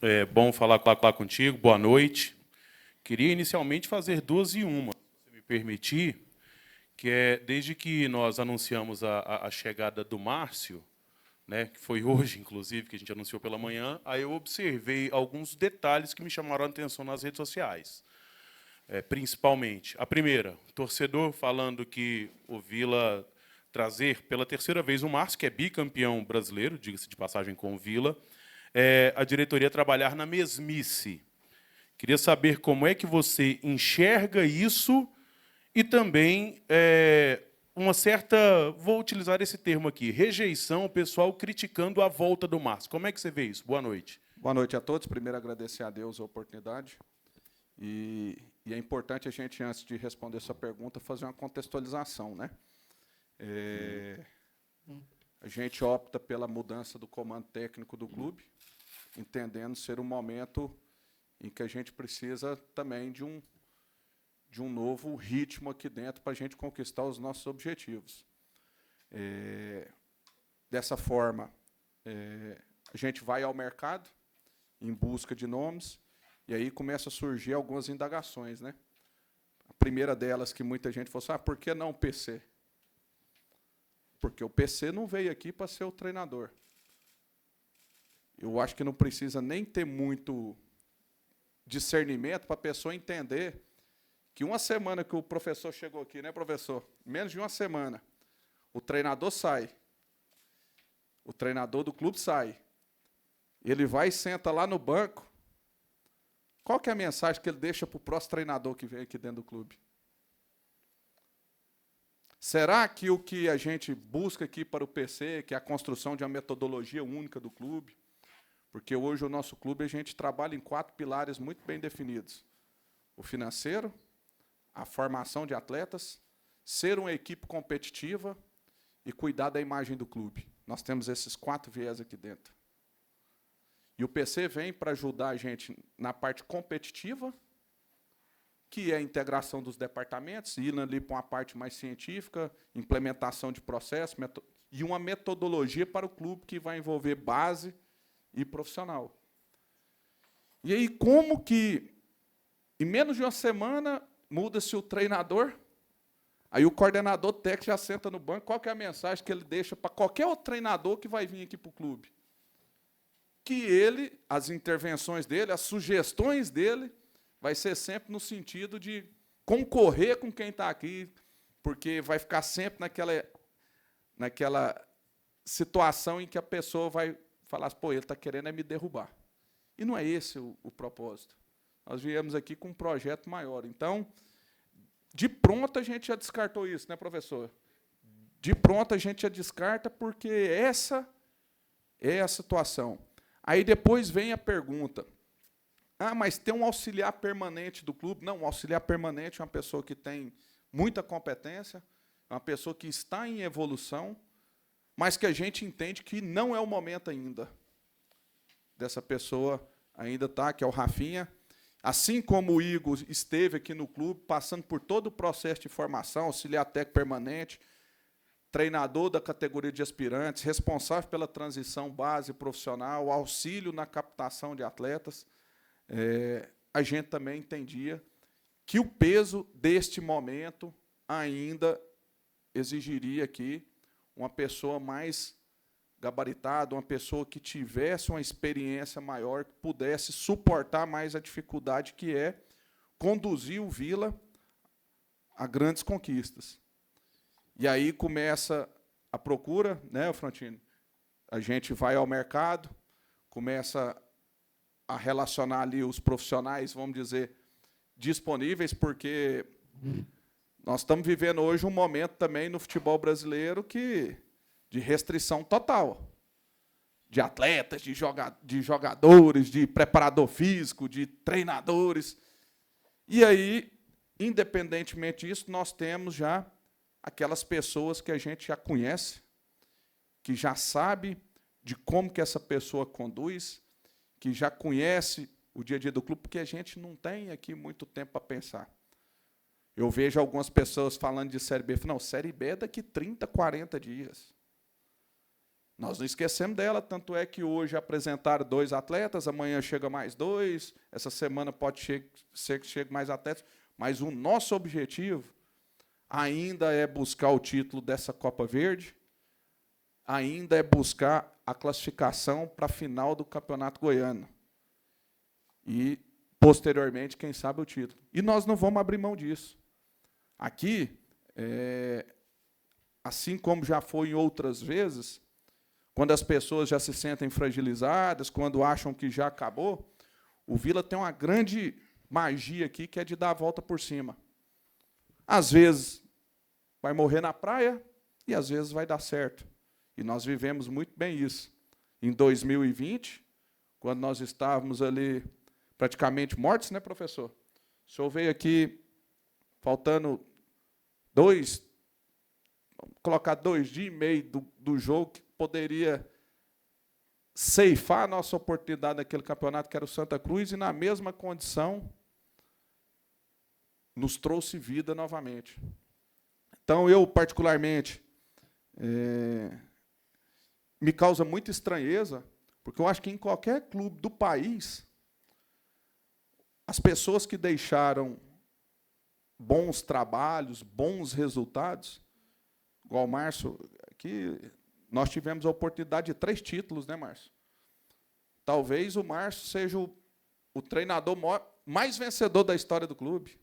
É bom falar contigo. Boa noite. Queria inicialmente fazer duas e uma, se me permitir, que é desde que nós anunciamos a chegada do Márcio, né, que foi hoje, inclusive, que a gente anunciou pela manhã, aí eu observei alguns detalhes que me chamaram a atenção nas redes sociais. Principalmente. A primeira, torcedor falando que o Vila trazer pela terceira vez o Márcio, que é bicampeão brasileiro, diga-se de passagem com o Vila, a diretoria trabalhar na mesmice. Queria saber como é que você enxerga isso e também uma certa, vou utilizar esse termo aqui, rejeição, o pessoal criticando a volta do Márcio. Como é que você vê isso? Boa noite. Boa noite a todos. Primeiro, agradecer a Deus a oportunidade. E é importante a gente, antes de responder sua pergunta, fazer uma contextualização, né? A gente opta pela mudança do comando técnico do clube, entendendo ser um momento em que a gente precisa também de um novo ritmo aqui dentro para a gente conquistar os nossos objetivos. Dessa forma, a gente vai ao mercado em busca de nomes, e aí começa a surgir algumas indagações, né? A primeira delas, que muita gente falou assim, por que não o PC? Porque o PC não veio aqui para ser o treinador. Eu acho que não precisa nem ter muito discernimento para a pessoa entender que uma semana que o professor chegou aqui, né, professor? Menos de uma semana, o treinador sai. O treinador do clube sai. Ele vai e senta lá no banco. Qual que é a mensagem que ele deixa para o próximo treinador que vem aqui dentro do clube? Será que o que a gente busca aqui para o PC, que é a construção de uma metodologia única do clube, porque hoje o nosso clube a gente trabalha em 4 pilares muito bem definidos. O financeiro, a formação de atletas, ser uma equipe competitiva e cuidar da imagem do clube. Nós temos esses 4 viés aqui dentro. E o PC vem para ajudar a gente na parte competitiva, que é a integração dos departamentos, indo ali para uma parte mais científica, implementação de processo, e uma metodologia para o clube que vai envolver base e profissional. E aí, como que, em menos de uma semana, muda-se o treinador, aí o coordenador técnico já senta no banco, qual que é a mensagem que ele deixa para qualquer outro treinador que vai vir aqui para o clube? Que ele, as intervenções dele, as sugestões dele, vai ser sempre no sentido de concorrer com quem está aqui, porque vai ficar sempre naquela situação em que a pessoa vai falar assim, ele está querendo me derrubar. E não é esse o propósito. Nós viemos aqui com um projeto maior. Então, de pronto, a gente já descartou isso, né, professor? De pronto, a gente já descarta, porque essa é a situação. Aí depois vem a pergunta, mas tem um auxiliar permanente do clube? Não, um auxiliar permanente é uma pessoa que tem muita competência, uma pessoa que está em evolução, mas que a gente entende que não é o momento ainda dessa pessoa ainda tá, que é o Rafinha. Assim como o Igor esteve aqui no clube, passando por todo o processo de formação, auxiliar técnico permanente, treinador da categoria de aspirantes, responsável pela transição base profissional, auxílio na captação de atletas, a gente também entendia que o peso deste momento ainda exigiria aqui uma pessoa mais gabaritada, uma pessoa que tivesse uma experiência maior, que pudesse suportar mais a dificuldade que é conduzir o Vila a grandes conquistas. E aí começa a procura, né, Frontino? A gente vai ao mercado, começa a relacionar ali os profissionais, vamos dizer, disponíveis, porque nós estamos vivendo hoje um momento também no futebol brasileiro de restrição total. De atletas, de jogadores, de preparador físico, de treinadores. E aí, independentemente disso, nós temos já aquelas pessoas que a gente já conhece, que já sabe de como que essa pessoa conduz, que já conhece o dia a dia do clube, porque a gente não tem aqui muito tempo para pensar. Eu vejo algumas pessoas falando de Série B, não, Série B é daqui 30, 40 dias. Nós não esquecemos dela, tanto é que hoje apresentaram 2 atletas, amanhã chega mais 2, essa semana pode ser que chegue mais atletas, mas o nosso objetivo ainda é buscar o título dessa Copa Verde, ainda é buscar a classificação para a final do Campeonato Goiano. E, posteriormente, quem sabe, o título. E nós não vamos abrir mão disso. Aqui, assim como já foi em outras vezes, quando as pessoas já se sentem fragilizadas, quando acham que já acabou, o Vila tem uma grande magia aqui, que é de dar a volta por cima. Às vezes vai morrer na praia e às vezes vai dar certo. E nós vivemos muito bem isso. Em 2020, quando nós estávamos ali praticamente mortos, né, professor? O senhor veio aqui faltando vamos colocar 2 dias e meio do jogo, que poderia ceifar a nossa oportunidade naquele campeonato, que era o Santa Cruz, e na mesma condição nos trouxe vida novamente. Então, eu, particularmente, me causa muita estranheza, porque eu acho que em qualquer clube do país, as pessoas que deixaram bons trabalhos, bons resultados, igual o Márcio, aqui nós tivemos a oportunidade de 3 títulos, né, Márcio? Talvez o Márcio seja o treinador mais vencedor da história do clube.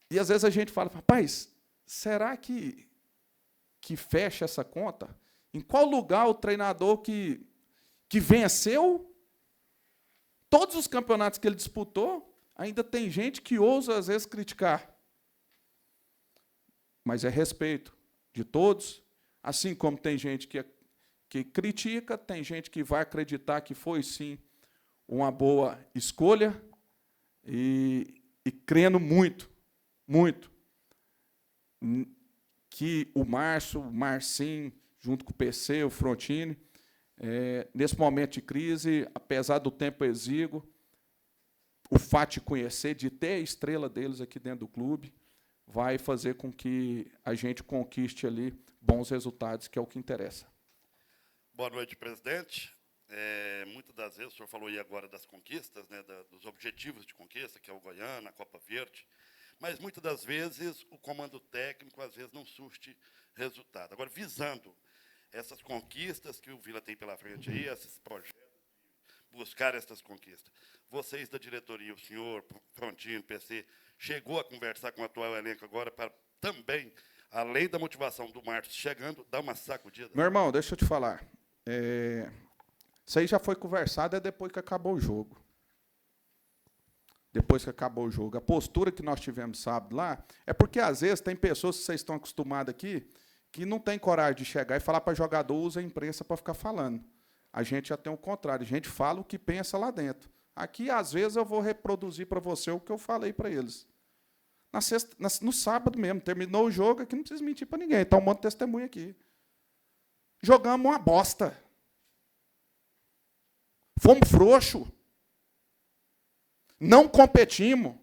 E às vezes a gente fala, rapaz, será que fecha essa conta? Em qual lugar o treinador que venceu todos os campeonatos que ele disputou, ainda tem gente que ousa, às vezes, criticar? Mas é respeito de todos, assim como tem gente que critica, tem gente que vai acreditar que foi, sim, uma boa escolha, e crendo muito, muito, que o Márcio, o Marcinho, junto com o PC, o Frontini, nesse momento de crise, apesar do tempo exíguo, o fato de conhecer, de ter a estrela deles aqui dentro do clube, vai fazer com que a gente conquiste ali bons resultados, que é o que interessa. Boa noite, presidente. Muitas das vezes, o senhor falou aí agora das conquistas, né, dos objetivos de conquista, que é o Goiânia, a Copa Verde, mas muitas das vezes o comando técnico, às vezes, não surte resultado. Agora, visando essas conquistas que o Vila tem pela frente aí, esses projetos, buscar essas conquistas, vocês da diretoria, o senhor, Frontino, PC, chegou a conversar com o atual elenco agora para também, além da motivação do Márcio chegando, dar uma sacudida? Meu irmão, deixa eu te falar. Isso aí já foi conversado depois que acabou o jogo. Depois que acabou o jogo. A postura que nós tivemos sábado lá é porque, às vezes, tem pessoas que vocês estão acostumados aqui que não tem coragem de chegar e falar para jogador, usa a imprensa para ficar falando. A gente já tem o contrário. A gente fala o que pensa lá dentro. Aqui, às vezes, eu vou reproduzir para você o que eu falei para eles. No sábado mesmo, terminou o jogo, aqui não precisa mentir para ninguém. Está um monte de testemunho aqui. Jogamos uma bosta. Fomos frouxos. Não competimos.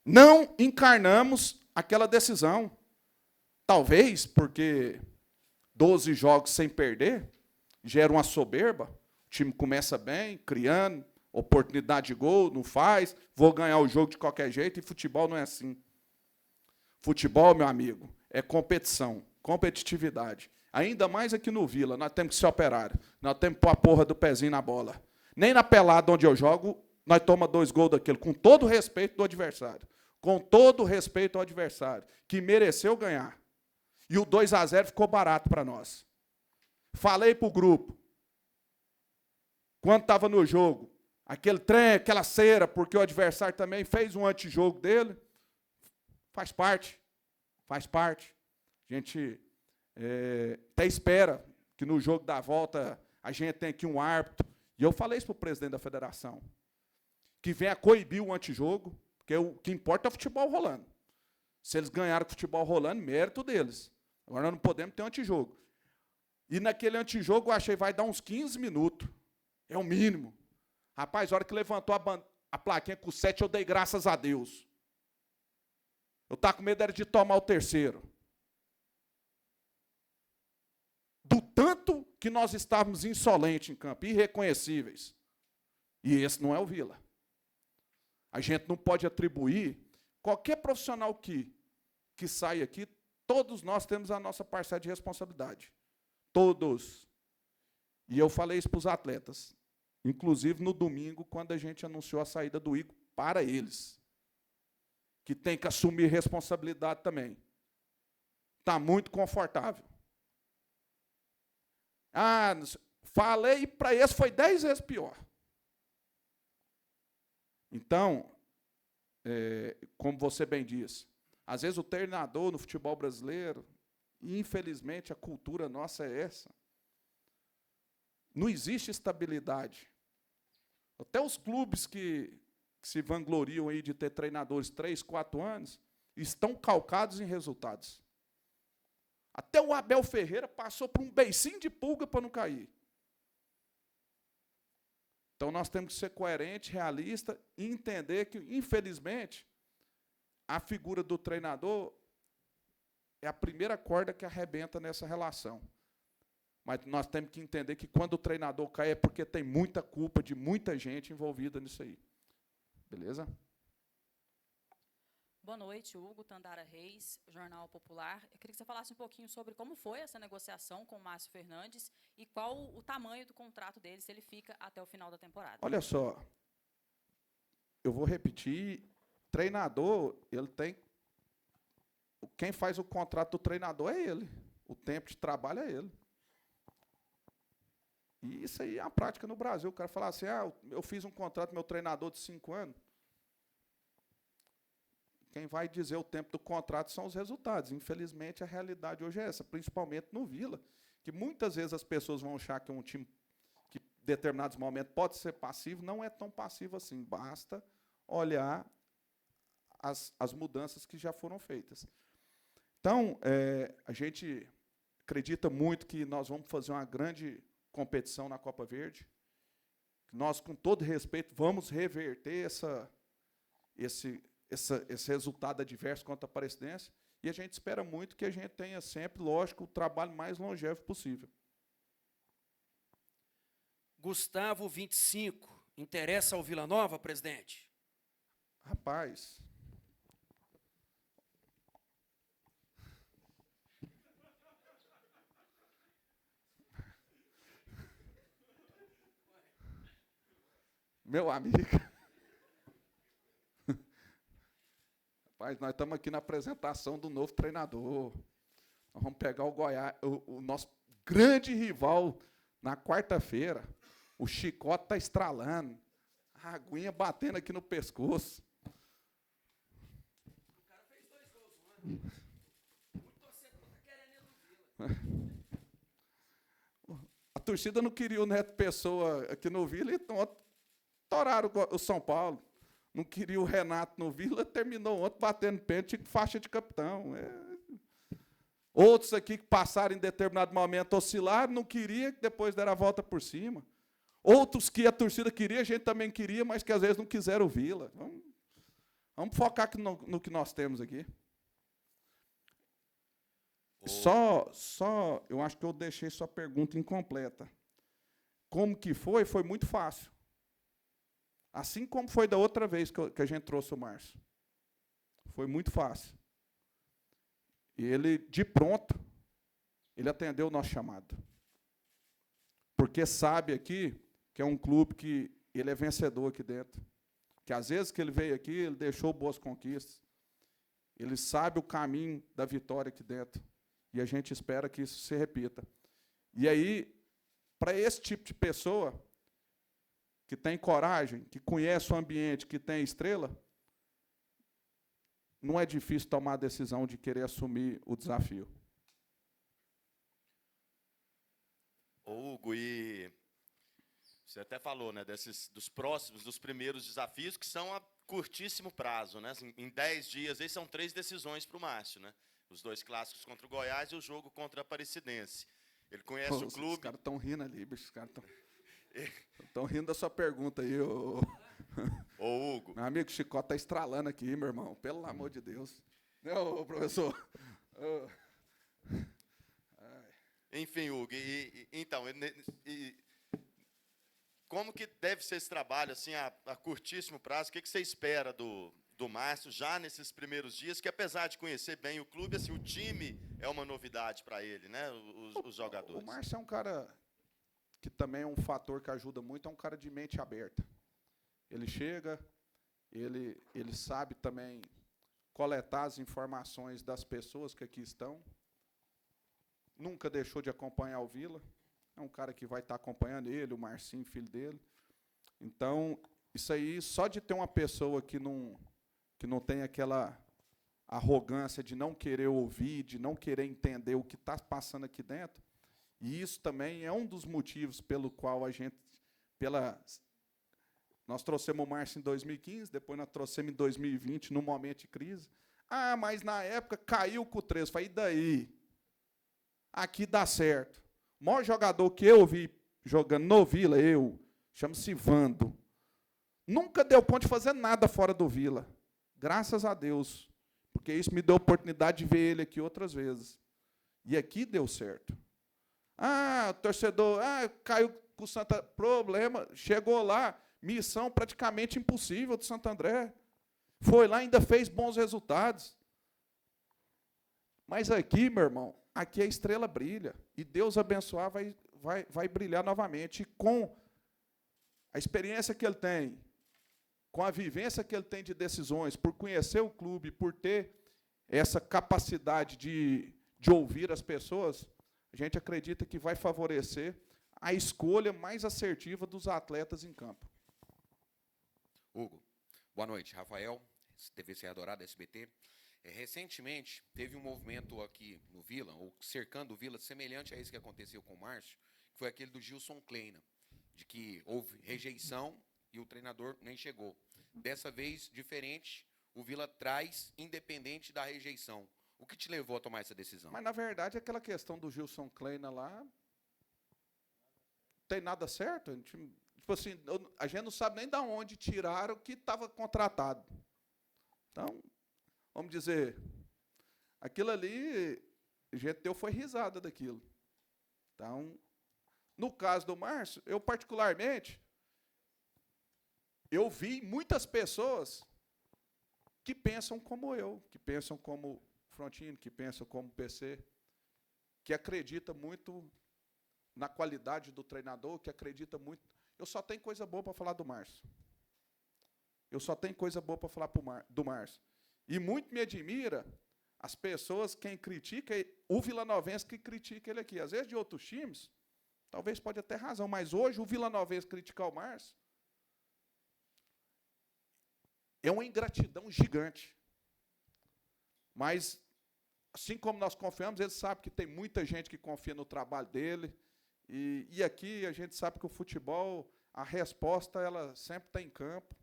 Não encarnamos aquela decisão. Talvez porque 12 jogos sem perder gera uma soberba. O time começa bem, criando, oportunidade de gol, não faz, vou ganhar o jogo de qualquer jeito, e futebol não é assim. Futebol, meu amigo, é competição, competitividade. Ainda mais aqui no Vila, nós temos que ser operário, nós temos que pôr a porra do pezinho na bola. Nem na pelada onde eu jogo, nós tomamos 2 gols daquele, com todo o respeito do adversário. Com todo o respeito ao adversário, que mereceu ganhar. E o 2-0 ficou barato para nós. Falei para o grupo, quando estava no jogo, aquele trem, aquela cera, porque o adversário também fez um antijogo dele, faz parte, faz parte. A gente até espera que no jogo da volta a gente tenha aqui um árbitro. E eu falei isso para o presidente da federação, que venha coibir o antijogo, porque o que importa é o futebol rolando. Se eles ganharam o futebol rolando, mérito deles. Agora nós não podemos ter um antijogo. E naquele antijogo eu achei que vai dar uns 15 minutos. É o mínimo. Rapaz, a hora que levantou a plaquinha com 7, eu dei graças a Deus. Eu estava com medo de tomar o terceiro. que nós estávamos insolentes em campo, irreconhecíveis. E esse não é o Vila. A gente não pode atribuir, qualquer profissional que sai aqui, todos nós temos a nossa parcela de responsabilidade. Todos. E eu falei isso para os atletas, inclusive no domingo, quando a gente anunciou a saída do Igor para eles, que tem que assumir responsabilidade também. Está muito confortável. Ah, falei para esse, foi 10 vezes pior. Então, como você bem disse, às vezes o treinador no futebol brasileiro, infelizmente a cultura nossa é essa, não existe estabilidade. Até os clubes que se vangloriam aí de ter treinadores 3, 4 anos, estão calcados em resultados. Até o Abel Ferreira passou por um beicinho de pulga para não cair. Então, nós temos que ser coerentes, realistas e entender que, infelizmente, a figura do treinador é a primeira corda que arrebenta nessa relação. Mas nós temos que entender que, quando o treinador cai, é porque tem muita culpa de muita gente envolvida nisso aí. Beleza? Boa noite, Hugo Tandara Reis, Jornal Popular. Eu queria que você falasse um pouquinho sobre como foi essa negociação com o Márcio Fernandes e qual o tamanho do contrato dele, se ele fica até o final da temporada. Olha só, eu vou repetir, treinador, ele tem... Quem faz o contrato do treinador é ele. O tempo de trabalho é ele. E isso aí é a prática no Brasil. O cara fala assim, eu fiz um contrato com meu treinador de 5 anos. Quem vai dizer o tempo do contrato são os resultados. Infelizmente, a realidade hoje é essa, principalmente no Vila, que muitas vezes as pessoas vão achar que um time que, em determinados momentos, pode ser passivo, não é tão passivo assim. Basta olhar as mudanças que já foram feitas. Então, a gente acredita muito que nós vamos fazer uma grande competição na Copa Verde. Nós, com todo respeito, vamos reverter esse resultado adverso contra a Aparecidense, e a gente espera muito que a gente tenha sempre, lógico, o trabalho mais longevo possível. Gustavo, 25. Interessa ao Vila Nova, presidente? Rapaz... Meu amigo... Rapaz, nós estamos aqui na apresentação do novo treinador. Nós vamos pegar o Goiás, o nosso grande rival, na quarta-feira. O chicote está estralando. A aguinha batendo aqui no pescoço. O cara fez 2 gols ontem. O torcedor está querendo ir no Vila. A torcida não queria o Neto Pessoa aqui no Vila, então toraram o São Paulo. Não queria o Renato no Vila, terminou ontem batendo pênalti com faixa de capitão. Outros aqui que passaram em determinado momento oscilaram, não queria, que depois deram a volta por cima. Outros que a torcida queria, a gente também queria, mas que às vezes não quiseram o Vila. Vamos focar no que nós temos aqui. Eu acho que eu deixei sua pergunta incompleta. Como que foi? Foi muito fácil. Assim como foi da outra vez que a gente trouxe o Márcio. Foi muito fácil. E ele, de pronto, ele atendeu o nosso chamado. Porque sabe aqui que é um clube que ele é vencedor aqui dentro. Que às vezes que ele veio aqui, ele deixou boas conquistas. Ele sabe o caminho da vitória aqui dentro. E a gente espera que isso se repita. E aí, para esse tipo de pessoa... que tem coragem, que conhece o ambiente, que tem estrela, não é difícil tomar a decisão de querer assumir o desafio. Ô, Hugo, e você até falou, né, dos primeiros desafios, que são a curtíssimo prazo, né? Em 10 dias, aí são 3 decisões para o Márcio, né? Os 2 clássicos contra o Goiás e o jogo contra a Aparecidense. Ele conhece o clube. Os caras estão rindo ali, bicho. Os caras estão rindo da sua pergunta aí, ô Hugo. Meu amigo, o chicote está estralando aqui, meu irmão. Pelo amor de Deus. Não, professor. Enfim, Hugo, então, como que deve ser esse trabalho, assim, a curtíssimo prazo? O que você espera do Márcio já nesses primeiros dias, que apesar de conhecer bem o clube, assim, o time é uma novidade para ele, né? Os jogadores. O Márcio é um cara que também é um fator que ajuda muito, é um cara de mente aberta. Ele chega, ele sabe também coletar as informações das pessoas que aqui estão. Nunca deixou de acompanhar o Vila. É um cara que vai estar acompanhando ele, o Marcinho, filho dele. Então, isso aí, só de ter uma pessoa que não tem aquela arrogância de não querer ouvir, de não querer entender o que está passando aqui dentro, e isso também é um dos motivos pelo qual nós trouxemos o Márcio em 2015, depois nós trouxemos em 2020, num momento de crise. Ah, mas na época caiu com o 13. Falei, e daí? Aqui dá certo. O maior jogador que eu vi jogando no Vila, chama-se Vando. Nunca deu ponto de fazer nada fora do Vila. Graças a Deus. Porque isso me deu a oportunidade de ver ele aqui outras vezes. E aqui deu certo. Ah, torcedor, caiu com o Santa... Problema, chegou lá, missão praticamente impossível do Santo André. Foi lá e ainda fez bons resultados. Mas aqui, meu irmão, aqui a estrela brilha. E Deus abençoar vai brilhar novamente. E com a experiência que ele tem, com a vivência que ele tem de decisões, por conhecer o clube, por ter essa capacidade de ouvir as pessoas, a gente acredita que vai favorecer a escolha mais assertiva dos atletas em campo. Hugo, boa noite. Rafael, TVC Adorado, SBT. Recentemente, teve um movimento aqui no Vila, ou cercando o Vila, semelhante a esse que aconteceu com o Márcio, que foi aquele do Gilson Kleina, de que houve rejeição e o treinador nem chegou. Dessa vez, diferente, o Vila traz independente da rejeição. O que te levou a tomar essa decisão? Mas, na verdade, aquela questão do Gilson Kleina lá, não tem nada certo. Tipo assim, a gente não sabe nem de onde tiraram o que estava contratado. Então, vamos dizer, aquilo ali, a gente deu foi risada daquilo. Então, no caso do Márcio, eu particularmente, eu vi muitas pessoas que pensam como eu, que pensam como Frontino, que pensam como PC, que acredita muito na qualidade do treinador, que acredita muito. Eu só tenho coisa boa para falar do Márcio. Eu só tenho coisa boa para falar do Márcio. E muito me admira as pessoas, quem critica, o vilanovense que critica ele aqui. Às vezes, de outros times, talvez pode até razão, mas hoje o vilanovense criticar o Márcio é uma ingratidão gigante. Mas, assim como nós confiamos, ele sabe que tem muita gente que confia no trabalho dele. E aqui a gente sabe que o futebol, a resposta, ela sempre está em campo.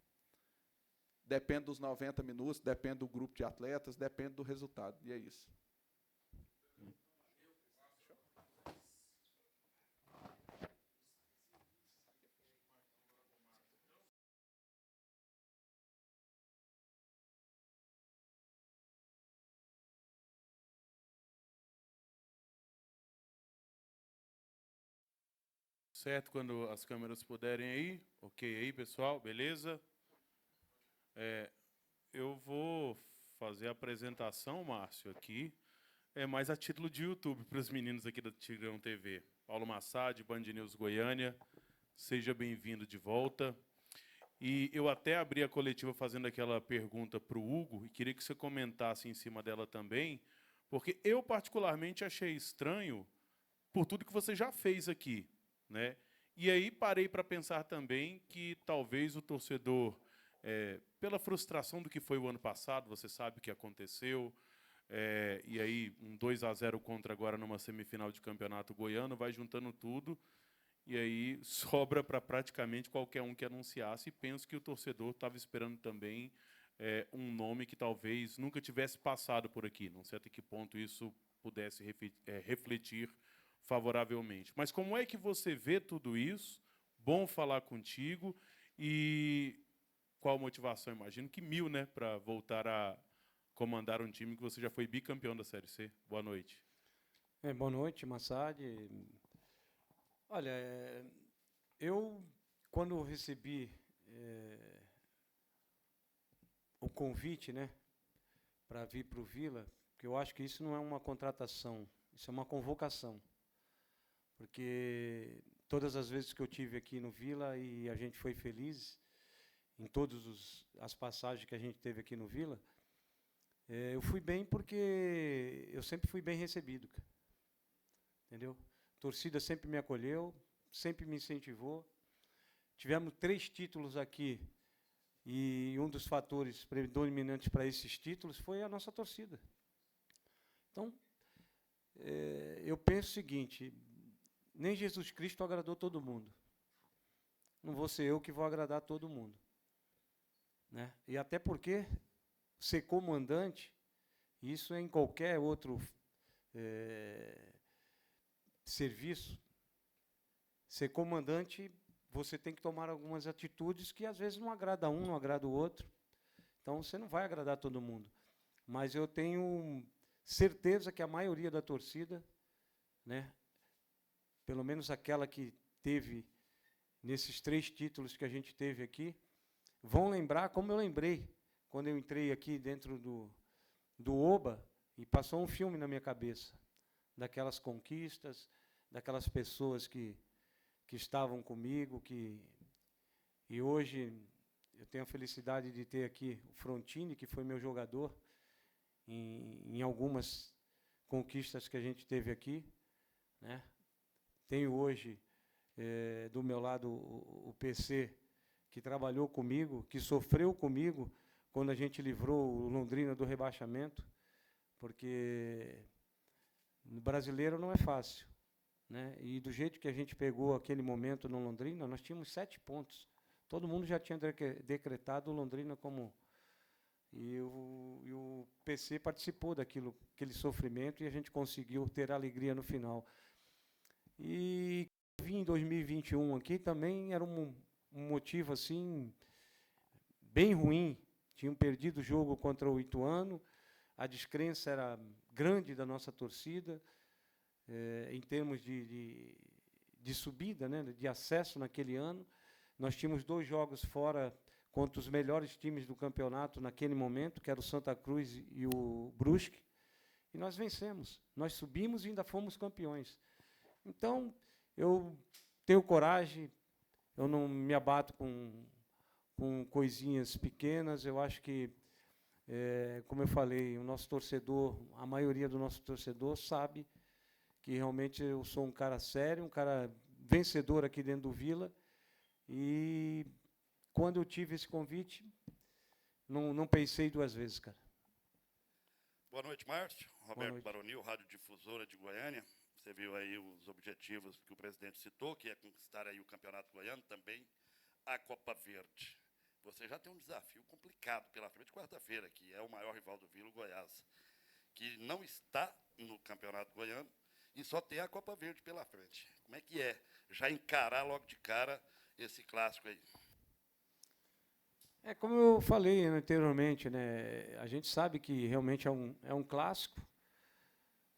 Depende dos 90 minutos, depende do grupo de atletas, depende do resultado. E é isso. Certo, quando as câmeras puderem aí. Ok aí, pessoal, beleza? Eu vou fazer a apresentação, Márcio, aqui, mais a título de YouTube, para os meninos aqui da Tigrão TV. Paulo Massad, Band News Goiânia, seja bem-vindo de volta. E eu até abri a coletiva fazendo aquela pergunta para o Hugo, e queria que você comentasse em cima dela também, porque eu particularmente achei estranho por tudo que você já fez aqui, né? E aí parei para pensar também que talvez o torcedor, pela frustração do que foi o ano passado, você sabe o que aconteceu, e aí um 2-0 contra agora numa semifinal de campeonato goiano, vai juntando tudo, e aí sobra para praticamente qualquer um que anunciasse, e penso que o torcedor estava esperando também um nome que talvez nunca tivesse passado por aqui, não sei até que ponto isso pudesse refletir favoravelmente. Mas como é que você vê tudo isso? Bom falar contigo. E qual a motivação? Imagino que 1000, né, para voltar a comandar um time que você já foi bicampeão da Série C. Boa noite. Boa noite, Massad. Olha, eu, quando recebi o convite, né, para vir para o Vila, porque eu acho que isso não é uma contratação, isso é uma convocação. Porque todas as vezes que eu tive aqui no Vila e a gente foi feliz, em todas as passagens que a gente teve aqui no Vila, eu fui bem porque eu sempre fui bem recebido, cara. Entendeu? A torcida sempre me acolheu, sempre me incentivou. Tivemos 3 títulos aqui e um dos fatores predominantes para esses títulos foi a nossa torcida. Então, eu penso o seguinte, nem Jesus Cristo agradou todo mundo. Não vou ser eu que vou agradar todo mundo. Né? E até porque ser comandante, isso é em qualquer outro serviço, ser comandante, você tem que tomar algumas atitudes que às vezes não agrada um, não agrada o outro. Então, você não vai agradar todo mundo. Mas eu tenho certeza que a maioria da torcida, né, pelo menos aquela que teve nesses 3 títulos que a gente teve aqui, vão lembrar como eu lembrei quando eu entrei aqui dentro do Oba e passou um filme na minha cabeça, daquelas conquistas, daquelas pessoas que estavam comigo, e hoje eu tenho a felicidade de ter aqui o Frontini, que foi meu jogador em algumas conquistas que a gente teve aqui, né? Tenho hoje do meu lado o PC, que trabalhou comigo, que sofreu comigo quando a gente livrou o Londrina do rebaixamento, porque no brasileiro não é fácil, né? E do jeito que a gente pegou aquele momento no Londrina, nós tínhamos 7 pontos. Todo mundo já tinha decretado o Londrina como... E o PC participou aquele sofrimento, e a gente conseguiu ter alegria no final. E vim em 2021 aqui também era um motivo assim bem ruim. Tinham perdido o jogo contra o Ituano, a descrença era grande da nossa torcida, em termos de subida, né, de acesso naquele ano. Nós tínhamos 2 jogos fora contra os melhores times do campeonato naquele momento, que era o Santa Cruz e o Brusque, e nós vencemos. Nós subimos e ainda fomos campeões. Então, eu tenho coragem, eu não me abato com coisinhas pequenas. Eu acho que, como eu falei, o nosso torcedor, a maioria do nosso torcedor sabe que realmente eu sou um cara sério, um cara vencedor aqui dentro do Vila, e quando eu tive esse convite, não pensei 2 vezes, cara. Boa noite, Márcio. Roberto noite. Baronil, Radiodifusora de Goiânia. Você viu aí os objetivos que o presidente citou, que é conquistar aí o Campeonato Goiano, também a Copa Verde. Você já tem um desafio complicado pela frente, quarta-feira, que é o maior rival do Vila, o Goiás, que não está no Campeonato Goiano e só tem a Copa Verde pela frente. Como é que é já encarar logo de cara esse clássico aí? Como eu falei anteriormente, né, a gente sabe que realmente é um clássico,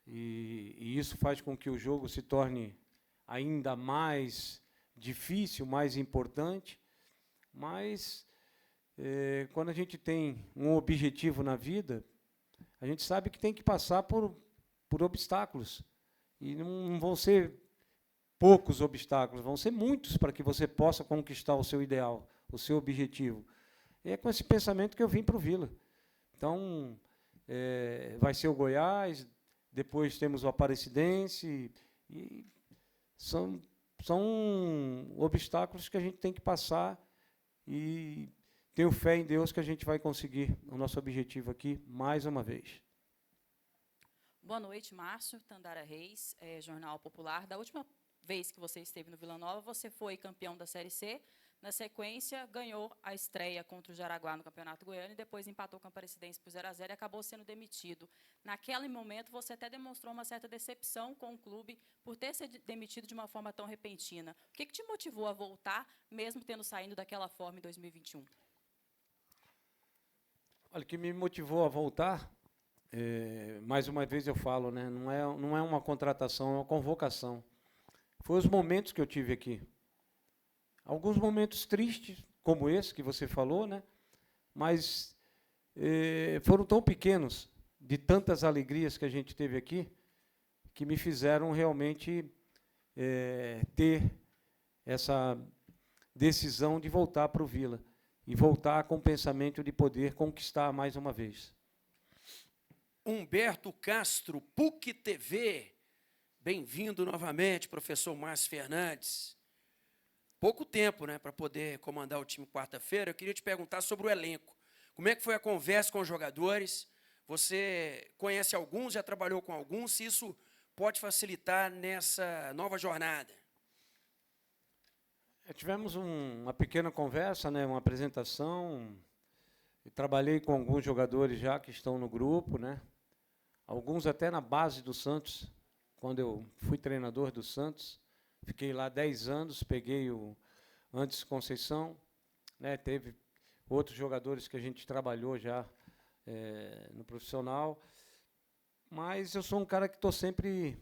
e isso faz com que o jogo se torne ainda mais difícil, mais importante, mas quando a gente tem um objetivo na vida, a gente sabe que tem que passar por obstáculos, e não vão ser poucos obstáculos, vão ser muitos para que você possa conquistar o seu ideal, o seu objetivo. E é com esse pensamento que eu vim para o Vila. Então, vai ser o Goiás, depois temos o Aparecidense, e são obstáculos que a gente tem que passar, e tenho fé em Deus que a gente vai conseguir o nosso objetivo aqui mais uma vez. Boa noite, Márcio. Tandara Reis, Jornal Popular. Da última vez que você esteve no Vila Nova, você foi campeão da Série C. Na sequência, ganhou a estreia contra o Jaraguá no Campeonato Goiano e depois empatou com a Aparecidense por 0-0 e acabou sendo demitido. Naquele momento, você até demonstrou uma certa decepção com o clube por ter sido demitido de uma forma tão repentina. O que te motivou a voltar, mesmo tendo saído daquela forma em 2021? Olha, o que me motivou a voltar mais uma vez eu falo, né, não é uma contratação, é uma convocação. Foi os momentos que eu tive aqui. Alguns momentos tristes, como esse que você falou, né, mas foram tão pequenos, de tantas alegrias que a gente teve aqui, que me fizeram realmente ter essa decisão de voltar para o Vila e voltar com o pensamento de poder conquistar mais uma vez. Humberto Castro, PUC TV. Bem-vindo novamente, professor Márcio Fernandes. Pouco tempo, né, para poder comandar o time quarta-feira. Eu queria te perguntar sobre o elenco. Como é que foi a conversa com os jogadores? Você conhece alguns, já trabalhou com alguns, se isso pode facilitar nessa nova jornada? Tivemos uma pequena conversa, né, uma apresentação. Eu trabalhei com alguns jogadores já que estão no grupo, né? Alguns até na base do Santos, quando eu fui treinador do Santos. Fiquei lá 10 anos, peguei o Antes Conceição, né? Teve outros jogadores que a gente trabalhou já no profissional. Mas eu sou um cara que estou sempre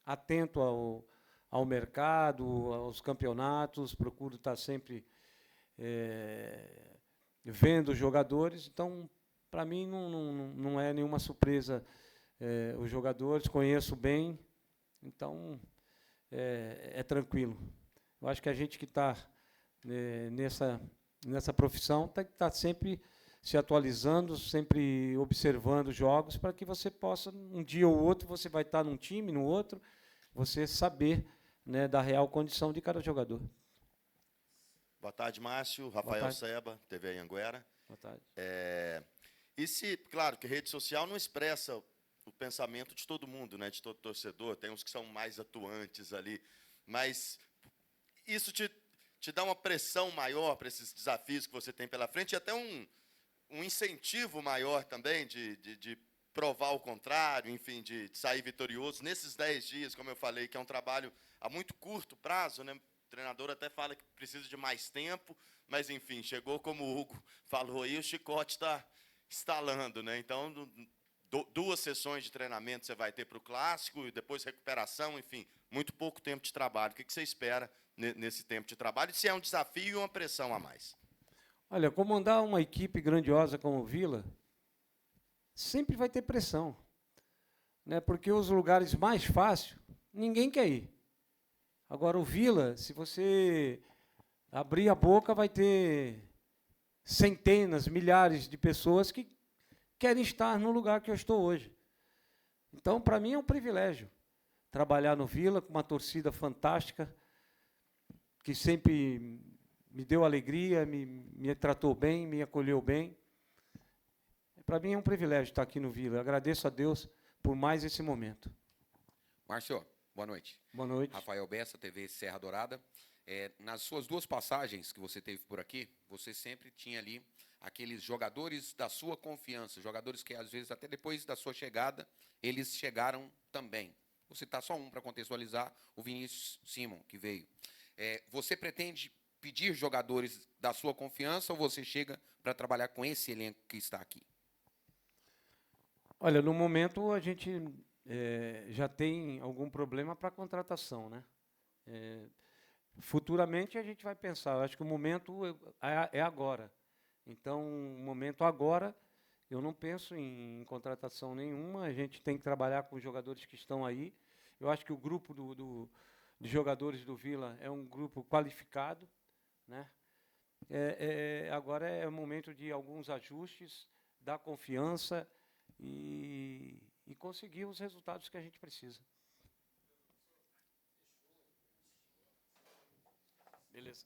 atento ao mercado, aos campeonatos, procuro estar sempre vendo os jogadores. Então, para mim, não é nenhuma surpresa os jogadores, conheço bem, então é tranquilo. Eu acho que a gente que está nessa profissão tem que estar sempre se atualizando, sempre observando jogos, para que você possa, um dia ou outro, você vai estar num time, no outro, você saber, né, da real condição de cada jogador. Boa tarde, Márcio. Rafael Seba, TV Anhanguera. Boa tarde. E se, claro, que rede social não expressa o pensamento de todo mundo, né, de todo torcedor, tem uns que são mais atuantes ali, mas isso te dá uma pressão maior para esses desafios que você tem pela frente e até um incentivo maior também de provar o contrário, enfim, de sair vitorioso nesses 10 dias, como eu falei, que é um trabalho a muito curto prazo, né? O treinador até fala que precisa de mais tempo, mas, enfim, chegou como o Hugo falou aí, o chicote está estalando, né? Então, 2 sessões de treinamento você vai ter para o Clássico, e depois recuperação, enfim, muito pouco tempo de trabalho. O que você espera nesse tempo de trabalho? E se é um desafio e uma pressão a mais? Olha, comandar uma equipe grandiosa como o Vila sempre vai ter pressão, né? Porque os lugares mais fáceis, ninguém quer ir. Agora, o Vila, se você abrir a boca, vai ter centenas, milhares de pessoas que querem estar no lugar que eu estou hoje. Então, para mim, é um privilégio trabalhar no Vila com uma torcida fantástica, que sempre me deu alegria, me tratou bem, me acolheu bem. Para mim é um privilégio estar aqui no Vila. Eu agradeço a Deus por mais esse momento. Márcio, boa noite. Boa noite. Rafael Bessa, TV Serra Dourada. Nas suas 2 passagens que você teve por aqui, você sempre tinha ali aqueles jogadores da sua confiança, jogadores que, às vezes, até depois da sua chegada, eles chegaram também. Vou citar só um para contextualizar, o Vinícius Simon, que veio. Você pretende pedir jogadores da sua confiança ou você chega para trabalhar com esse elenco que está aqui? Olha, no momento a gente já tem algum problema para a contratação, né? Futuramente a gente vai pensar. Eu acho que o momento é agora. Então, o momento agora, eu não penso em contratação nenhuma. A gente tem que trabalhar com os jogadores que estão aí. Eu acho que o grupo de jogadores do Vila é um grupo qualificado, né? Agora é o momento de alguns ajustes, dar confiança e conseguir os resultados que a gente precisa. Beleza.